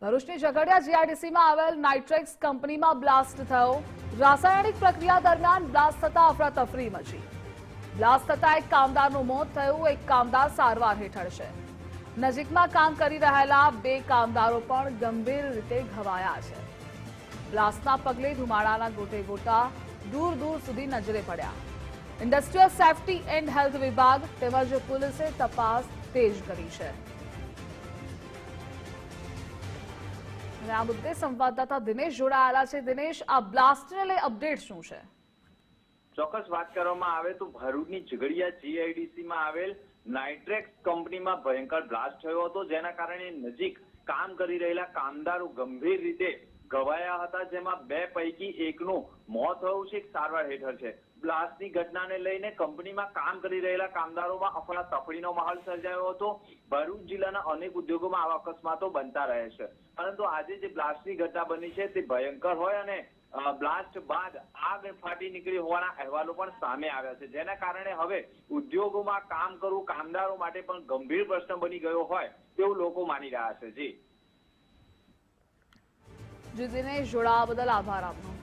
ભરૂચની ઝઘડિયા જીઆઈડીસીમાં આવેલ નાઇટ્રેક્સ કંપનીમાં બ્લાસ્ટ થયો। રાસાયણિક પ્રક્રિયા દરમિયાન બ્લાસ્ટ થતા અફરાતફરી મચી। બ્લાસ્ટ થતા એક કામદારનું મોત થયું, એક કામદાર સારવાર હેઠળ છે। નજીકમાં કામ કરી રહેલા 2 કામદારો પણ ગંભીર રીતે ઘવાયા છે। બ્લાસ્ટના પગલે ધુમાડાના ગોટે ગોટા દૂર દૂર સુધી નજરે પડ્યા। ઇન્ડસ્ટ્રીયલ સેફટી એન્ડ હેલ્થ વિભાગ તેમજ પોલીસે તપાસ તેજ કરી છે। આ મુદ્દે સંવાદદાતા દિનેશ જોડાયેલા છે। દિનેશ, આ બ્લાસ્ટને લઈ અપડેટ શું છે? ચોક્કસ વાત કરવામાં આવે તો ભરૂચની ઝઘડિયા જીઆઈડીસીમાં આવેલ નાઇટ્રેક્સ કંપનીમાં ભયંકર બ્લાસ્ટ થયો હતો, જેના કારણે નજીક કામ કરી રહેલા કામદારો ગંભીર રીતે ઘવાયા હતા, જેમાં 2 પૈકી એકનું મોત થયું છે, એક સારવાર હેઠળ છે। બ્લાસ્ટની ઘટનાને લઈને કંપનીમાં કામ કરી રહેલા કામદારોમાં અફરાતફરીનો માહોલ સર્જાયો હતો। ભરૂચ જિલ્લાના અનેક ઉદ્યોગોમાં આવા અકસ્માતો બનતા રહે છે, પરંતુ આજે જે બ્લાસ્ટની ઘટના બની છે તે ભયંકર હોય અને બ્લાસ્ટ બાદ આગ ફાટી નીકળી હોવાના અહેવાલો પણ સામે આવ્યા છે, જેના કારણે હવે ઉદ્યોગોમાં કામ કરવું કામદારો માટે પણ ગંભીર પ્રશ્ન બની ગયો હોય તેવું લોકો માની રહ્યા છે। જી દિનેશ, જોડાવા બદલ આભાર આપનો।